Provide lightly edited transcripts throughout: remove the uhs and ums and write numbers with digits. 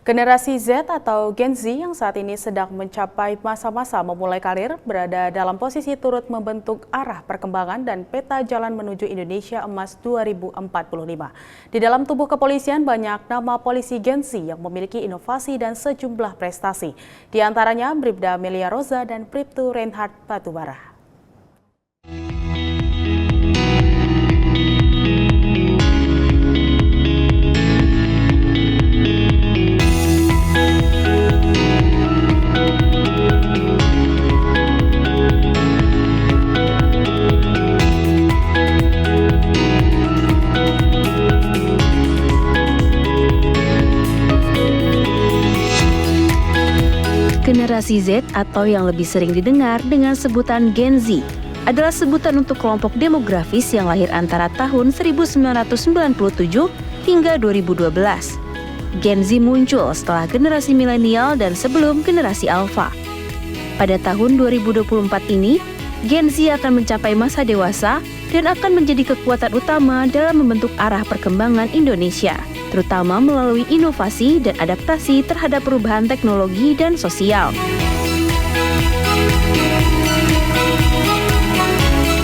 Generasi Z atau Gen Z yang saat ini sedang mencapai masa-masa memulai karir berada dalam posisi turut membentuk arah perkembangan dan peta jalan menuju Indonesia Emas 2045. Di dalam tubuh kepolisian banyak nama polisi Gen Z yang memiliki inovasi dan sejumlah prestasi. Di antaranya Bribda Melia Roza dan Bribtu Reinhard Batubara. Generasi Z atau yang lebih sering didengar dengan sebutan Gen Z adalah sebutan untuk kelompok demografis yang lahir antara tahun 1997 hingga 2012. Gen Z muncul setelah generasi milenial dan sebelum generasi Alpha. Pada tahun 2024 ini, Gen Z akan mencapai masa dewasa dan akan menjadi kekuatan utama dalam membentuk arah perkembangan Indonesia, terutama melalui inovasi dan adaptasi terhadap perubahan teknologi dan sosial.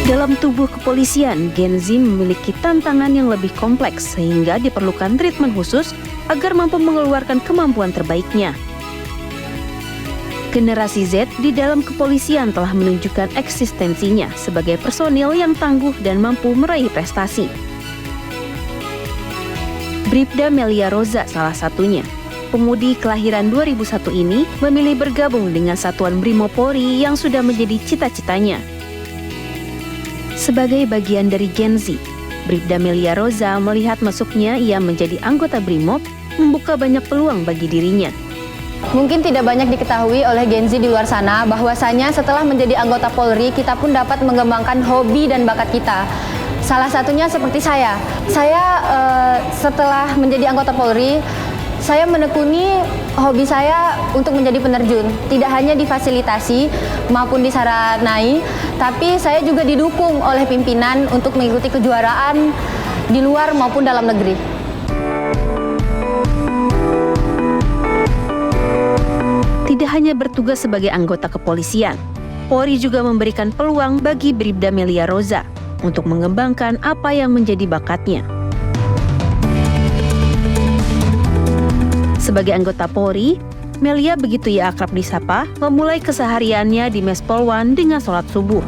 Dalam tubuh kepolisian, Gen Z memiliki tantangan yang lebih kompleks sehingga diperlukan treatment khusus agar mampu mengeluarkan kemampuan terbaiknya. Generasi Z di dalam kepolisian telah menunjukkan eksistensinya sebagai personil yang tangguh dan mampu meraih prestasi. Bribda Melia Roza salah satunya. Pemudi kelahiran 2001 ini memilih bergabung dengan Satuan Brimob Polri yang sudah menjadi cita-citanya. Sebagai bagian dari Gen Z, Bribda Melia Roza melihat masuknya ia menjadi anggota Brimob membuka banyak peluang bagi dirinya. Mungkin tidak banyak diketahui oleh Gen Z di luar sana bahwasanya setelah menjadi anggota Polri kita pun dapat mengembangkan hobi dan bakat kita. Salah satunya seperti saya setelah menjadi anggota Polri, saya menekuni hobi saya untuk menjadi penerjun. Tidak hanya difasilitasi maupun disaranai, tapi saya juga didukung oleh pimpinan untuk mengikuti kejuaraan di luar maupun dalam negeri. Tidak hanya bertugas sebagai anggota kepolisian, Polri juga memberikan peluang bagi Bribda Melia Roza untuk mengembangkan apa yang menjadi bakatnya. Sebagai anggota Polri, Melia begitu ia akrab disapa, memulai kesehariannya di Mes Polwan dengan sholat subuh.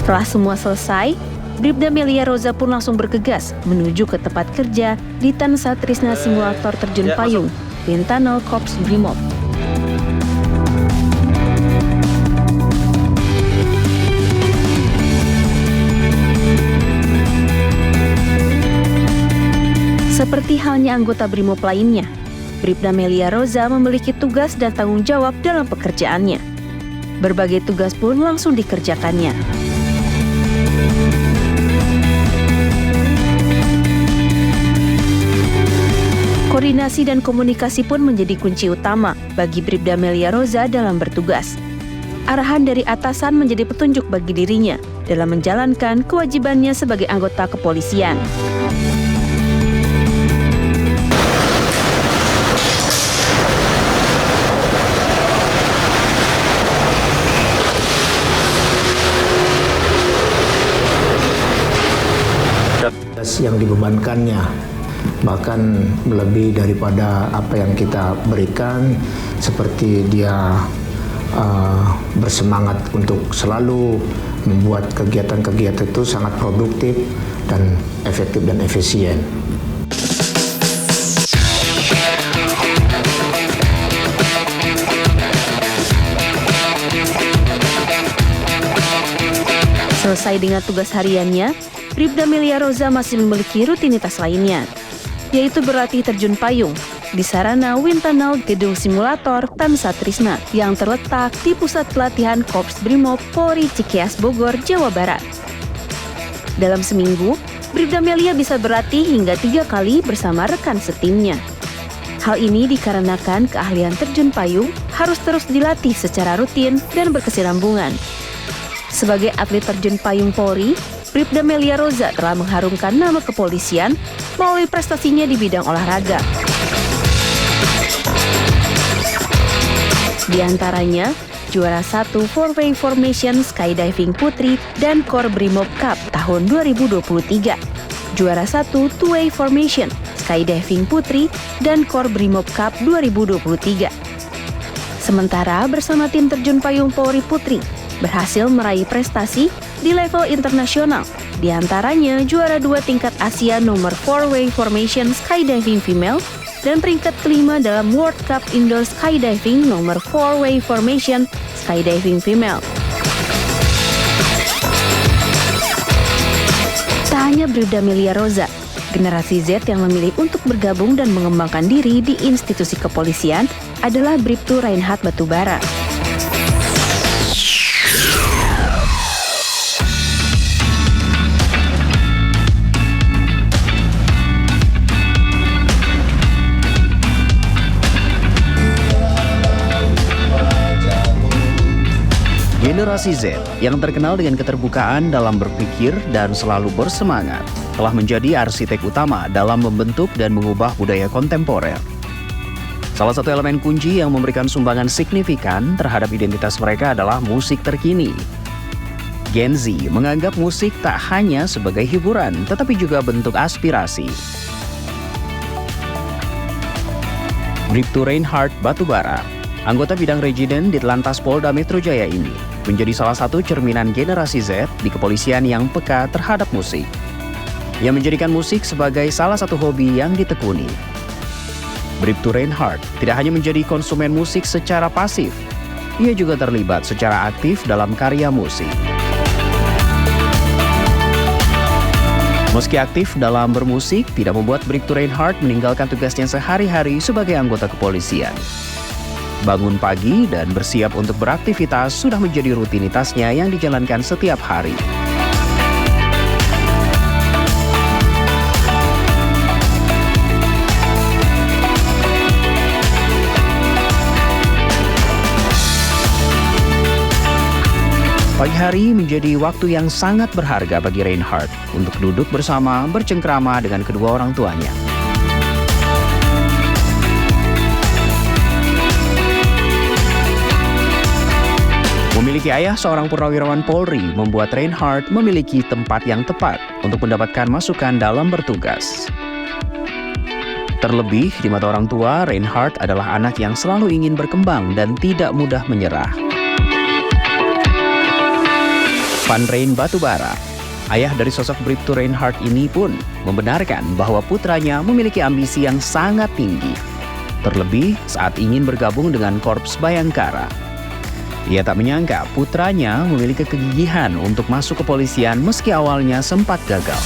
Setelah semua selesai, Bribda Melia Roza pun langsung bergegas menuju ke tempat kerja di Tansa Trisna Simulator Terjun Payung, Tunnel Korps Brimob. Seperti halnya anggota Brimob lainnya, Bribda Melia Roza memiliki tugas dan tanggung jawab dalam pekerjaannya. Berbagai tugas pun langsung dikerjakannya. Koordinasi dan komunikasi pun menjadi kunci utama bagi Bribda Melia Roza dalam bertugas. Arahan dari atasan menjadi petunjuk bagi dirinya dalam menjalankan kewajibannya sebagai anggota kepolisian. Yang dibebankannya bahkan lebih daripada apa yang kita berikan, seperti dia bersemangat untuk selalu membuat kegiatan-kegiatan itu sangat produktif dan efektif dan efisien. Selesai dengan tugas hariannya, Bribda Melia Roza masih memiliki rutinitas lainnya. yaitu berlatih terjun payung di Sarana Wind Tunnel Gedung Simulator Tansa Trisna yang terletak di Pusat Pelatihan Korps Brimob Polri Cikeas Bogor, Jawa Barat. Dalam seminggu, Bribda Melia bisa berlatih hingga 3 kali bersama rekan setimnya. Hal ini dikarenakan keahlian terjun payung harus terus dilatih secara rutin dan berkesinambungan. Sebagai atlet terjun payung Polri, Bribda Melia Roza telah mengharumkan nama kepolisian melalui prestasinya di bidang olahraga. Di antaranya, juara 1 4-way formation skydiving putri dan Kor Brimob Cup tahun 2023, juara 1 2-way formation skydiving putri dan Kor Brimob Cup 2023. Sementara bersama tim terjun payung Polri Putri berhasil meraih prestasi di level internasional, di antaranya juara 2 tingkat Asia nomor 4-way formation skydiving female dan peringkat kelima dalam World Cup Indoor Skydiving nomor 4-way formation skydiving female. Tak hanya Bribda Melia Roza, generasi Z yang memilih untuk bergabung dan mengembangkan diri di institusi kepolisian adalah Bribtu Reinhard Batubara. Generasi Z yang terkenal dengan keterbukaan dalam berpikir dan selalu bersemangat telah menjadi arsitek utama dalam membentuk dan mengubah budaya kontemporer. Salah satu elemen kunci yang memberikan sumbangan signifikan terhadap identitas mereka adalah musik terkini. Gen Z menganggap musik tak hanya sebagai hiburan, tetapi juga bentuk aspirasi. Bribtu Reinhard Batubara, anggota bidang Regiden Ditlantas Polda Metro Jaya ini, menjadi salah satu cerminan generasi Z di kepolisian yang peka terhadap musik. Ia menjadikan musik sebagai salah satu hobi yang ditekuni. Bribtu Reinhard tidak hanya menjadi konsumen musik secara pasif, ia juga terlibat secara aktif dalam karya musik. Meski aktif dalam bermusik, tidak membuat Bribtu Reinhard meninggalkan tugasnya sehari-hari sebagai anggota kepolisian. Bangun pagi dan bersiap untuk beraktivitas sudah menjadi rutinitasnya yang dijalankan setiap hari. Pagi hari menjadi waktu yang sangat berharga bagi Reinhard untuk duduk bersama bercengkrama dengan kedua orang tuanya. Memiliki ayah seorang purnawirawan Polri membuat Reinhard memiliki tempat yang tepat untuk mendapatkan masukan dalam bertugas. Terlebih, di mata orang tua, Reinhard adalah anak yang selalu ingin berkembang dan tidak mudah menyerah. Van Rein Batubara, ayah dari sosok Bribtu Reinhard ini pun membenarkan bahwa putranya memiliki ambisi yang sangat tinggi, terlebih saat ingin bergabung dengan Korps Bayangkara. Ia tak menyangka putranya memiliki kegigihan untuk masuk kepolisian meski awalnya sempat gagal.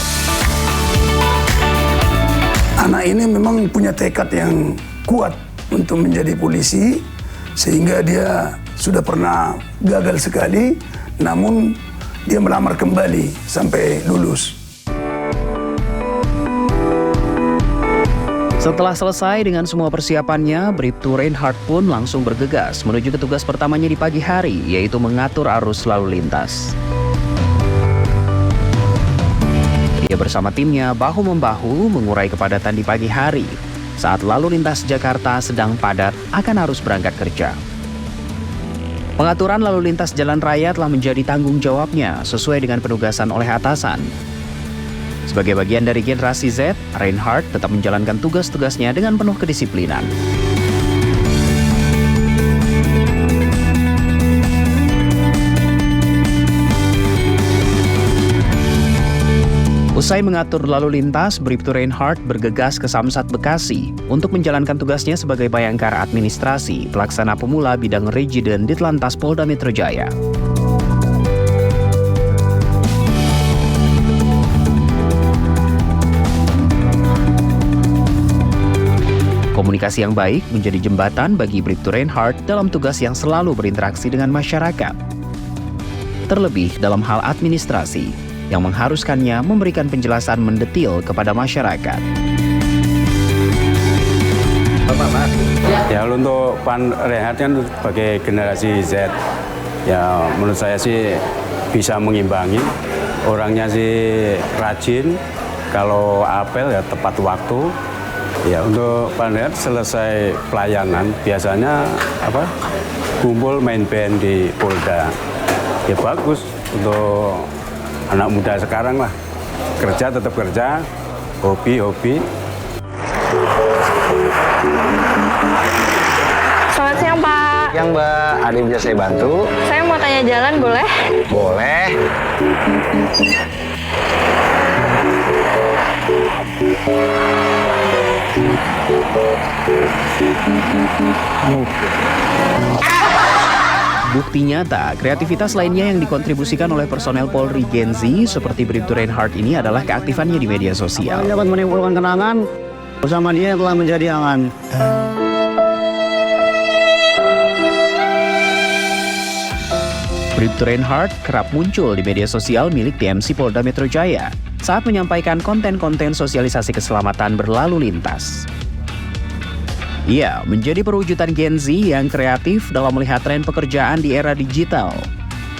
Anak ini memang punya tekad yang kuat untuk menjadi polisi, sehingga dia sudah pernah gagal sekali, namun dia melamar kembali sampai lulus. Setelah selesai dengan semua persiapannya, Bribtu Reinhard pun langsung bergegas menuju ke tugas pertamanya di pagi hari, yaitu mengatur arus lalu lintas. Ia bersama timnya bahu-membahu mengurai kepadatan di pagi hari saat lalu lintas Jakarta sedang padat akan arus berangkat kerja. Pengaturan lalu lintas jalan raya telah menjadi tanggung jawabnya sesuai dengan penugasan oleh atasan. Sebagai bagian dari generasi Z, Reinhard tetap menjalankan tugas-tugasnya dengan penuh kedisiplinan. Usai mengatur lalu lintas, Bribtu Reinhard bergegas ke Samsat Bekasi untuk menjalankan tugasnya sebagai Bayangkara Administrasi, pelaksana pemula bidang Regiden Ditlantas Polda Metro Jaya. Komunikasi yang baik menjadi jembatan bagi Bribtu Reinhardt dalam tugas yang selalu berinteraksi dengan masyarakat. Terlebih dalam hal administrasi, yang mengharuskannya memberikan penjelasan mendetil kepada masyarakat. Ya, untuk Pak Reinhardt kan sebagai generasi Z, ya menurut saya sih bisa mengimbangi. Orangnya sih rajin, kalau apel ya tepat waktu. Ya, untuk Pak Reinhardt selesai pelayanan biasanya kumpul main band di Polda. Ya bagus untuk anak muda sekarang lah. Kerja tetap kerja, hobi. Selamat siang, Pak. Yang Mbak, ada yang bisa saya bantu? Saya mau tanya jalan, boleh? Boleh. Bukti nyata, kreativitas lainnya yang dikontribusikan oleh personel Polri Gen Z seperti Bribtu Reinhardt ini adalah keaktifannya di media sosial. Dapat menimbulkan kenangan bersama dia yang telah menjadi angan. Bribtu Reinhardt kerap muncul di media sosial milik TMC Polda Metro Jaya saat menyampaikan konten-konten sosialisasi keselamatan berlalu lintas. Ia menjadi perwujudan Gen Z yang kreatif dalam melihat tren pekerjaan di era digital.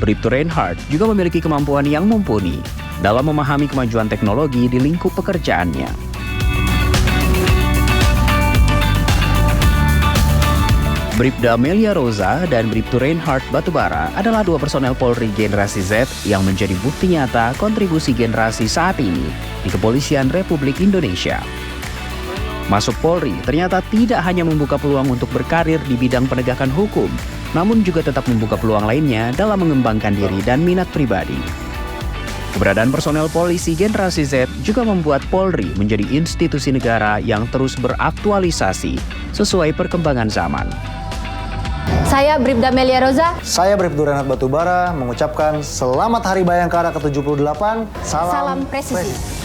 Bribtu Reinhardt juga memiliki kemampuan yang mumpuni dalam memahami kemajuan teknologi di lingkup pekerjaannya. Bribda Amelia Rosa dan Bribtu Reinhardt Batubara adalah dua personel Polri generasi Z yang menjadi bukti nyata kontribusi generasi saat ini di Kepolisian Republik Indonesia. Masuk Polri ternyata tidak hanya membuka peluang untuk berkarir di bidang penegakan hukum, namun juga tetap membuka peluang lainnya dalam mengembangkan diri dan minat pribadi. Keberadaan personel polisi generasi Z juga membuat Polri menjadi institusi negara yang terus beraktualisasi sesuai perkembangan zaman. Saya Bribda Amelia Rosa. Saya Bribtu Reinhardt Batubara mengucapkan Selamat Hari Bayangkara ke-78. Salam presisi.